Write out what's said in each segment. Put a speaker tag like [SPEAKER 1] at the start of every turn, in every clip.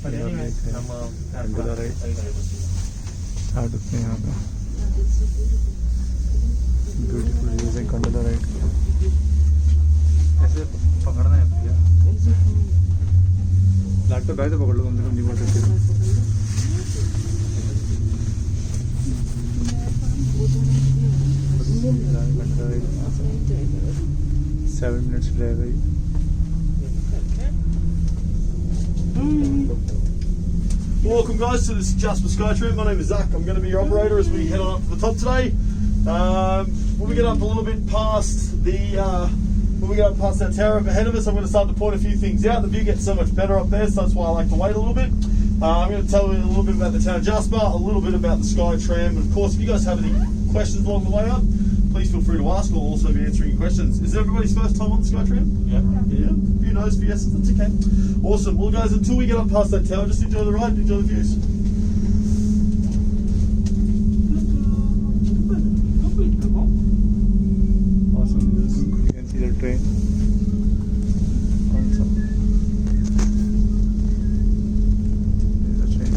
[SPEAKER 1] But anyway,
[SPEAKER 2] beautiful views है Kandola ride का।
[SPEAKER 1] ऐसे पकड़ना है भैया,
[SPEAKER 2] लैपटॉप बैग तो पकड़ लो, कम से कम नहीं पकड़ सकते। कंडोला राइड 7 minutes रहेगा ये।
[SPEAKER 3] Welcome guys to this Jasper Skytrip. My name is Zach. I'm going to be your operator as we head on up to the top today. When we get up a little bit past that tower up ahead of us, I'm going to start to point a few things out. The view gets so much better up there, so that's why I like to wait a little bit. I'm going to tell you a little bit about the town of Jasper, a little bit about the Skytram, and of course, if you guys have any questions along the way up, please feel free to ask. I'll also be answering your questions. Is it everybody's first time on the Skytram?
[SPEAKER 1] Yeah.
[SPEAKER 3] Yeah. A few no's, a few yeses, that's okay. Awesome. Well, guys, until we get up past that tower, just enjoy the ride and enjoy the views.
[SPEAKER 2] Awesome views. You can see the train. Awesome. There's a train.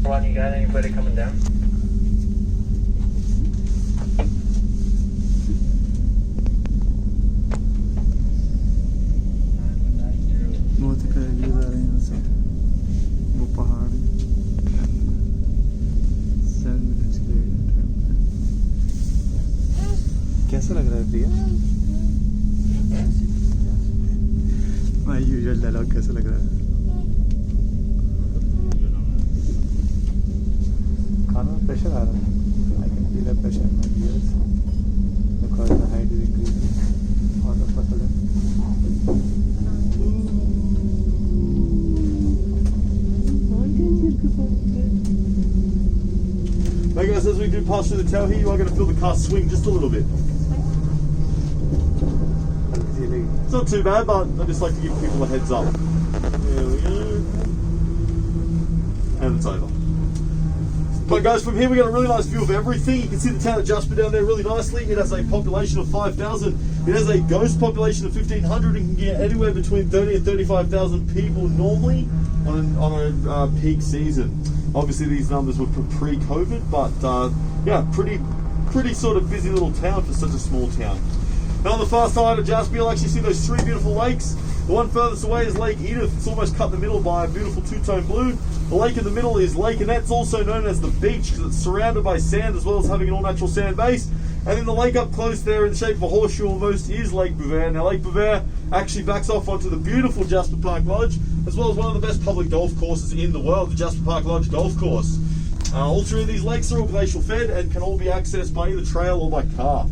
[SPEAKER 1] Ron, you got anybody coming down?
[SPEAKER 2] बहुत ही प्यारे views आ रहे हैं यहाँ से, वो पहाड़ 7 minutes के trip. कैसा लग रहा है प्रिया? माय यूजुअल डायलॉग कैसा लग रहा है? खाना में प्रेशर आ रहा है। I can feel the pressure in my ears because the height is increasing all of a sudden.
[SPEAKER 3] Hey guys, as we do pass through the tower here, you are going to feel the car swing just a little bit. It's not too bad, but I just like to give people a heads up. There we go. And it's over. But guys, from here we got a really nice view of everything. You can see the town of Jasper down there really nicely. It has a population of 5,000. It has a ghost population of 1,500 and can get anywhere between 30 and 35,000 people normally on a peak season. Obviously these numbers were pre-COVID, but yeah, pretty sort of busy little town for such a small town. Now on the far side of Jasper, you'll actually see those 3 beautiful lakes. The one furthest away is Lake Edith. It's almost cut in the middle by a beautiful two-tone blue. The lake in the middle is Lake Annette's, also known as the beach, because it's surrounded by sand as well as having an all-natural sand base. And then the lake up close there in the shape of a horseshoe almost is Lake Bouver. Now Lake Bouver actually backs off onto the beautiful Jasper Park Lodge, as well as one of the best public golf courses in the world, the Jasper Park Lodge Golf Course. All 3 of these lakes are all glacial fed and can all be accessed by either trail or by car.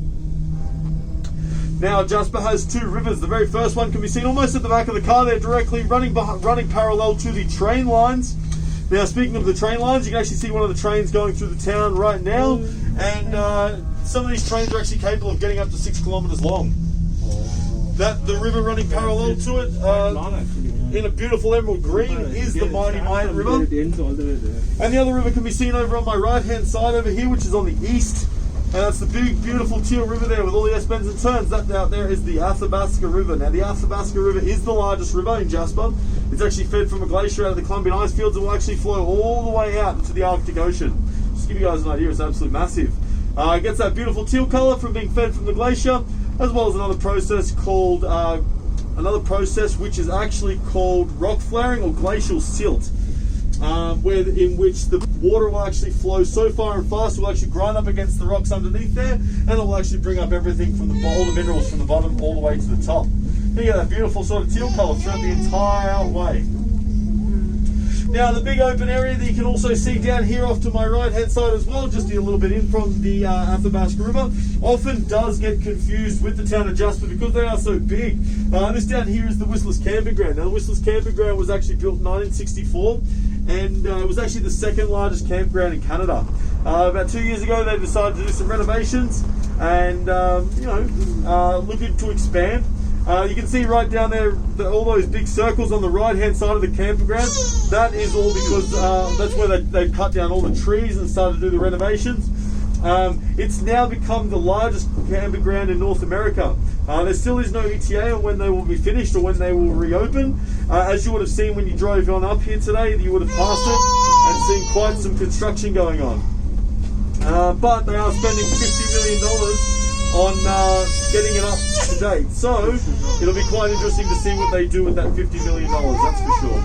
[SPEAKER 3] Now Jasper has 2 rivers. The very first one can be seen almost at the back of the car there, directly running parallel to the train lines. Now speaking of the train lines, you can actually see one of the trains going through the town right now, and some of these trains are actually capable of getting up to 6 kilometers long. The river running parallel to it in a beautiful emerald green is the mighty Mayan River. And the other river can be seen over on my right hand side over here, which is on the east. And that's the big, beautiful Teal River there with all the S-bends and turns. That out there is the Athabasca River. Now, the Athabasca River is the largest river in Jasper. It's actually fed from a glacier out of the Columbian ice fields and will actually flow all the way out into the Arctic Ocean. Just to give you guys an idea, it's absolutely massive. It gets that beautiful teal colour from being fed from the glacier, as well as another process which is actually called rock flaring or glacial silt. In which the water will actually flow so far and fast, it will actually grind up against the rocks underneath there, and it will actually bring up everything from all the minerals from the bottom all the way to the top. You get that beautiful sort of teal colour throughout the entire way. Now the big open area that you can also see down here off to my right hand side as well, just a little bit in from the Athabasca River, often does get confused with the town of Jasper because they are so big. This down here is the Whistler's Camping Ground. Now the Whistler's Camping Ground was actually built in 1964, and it was actually the 2nd largest campground in Canada. About 2 years ago they decided to do some renovations and looking to expand. You can see right down there all those big circles on the right hand side of the campground. That is all because that's where they've cut down all the trees and started to do the renovations. It's now become the largest campground in North America. There still is no ETA on when they will be finished or when they will reopen. As you would have seen when you drove on up here today, you would have passed it and seen quite some construction going on. But they are spending $50 million on getting it up to date. So it'll be quite interesting to see what they do with that $50 million, that's for sure.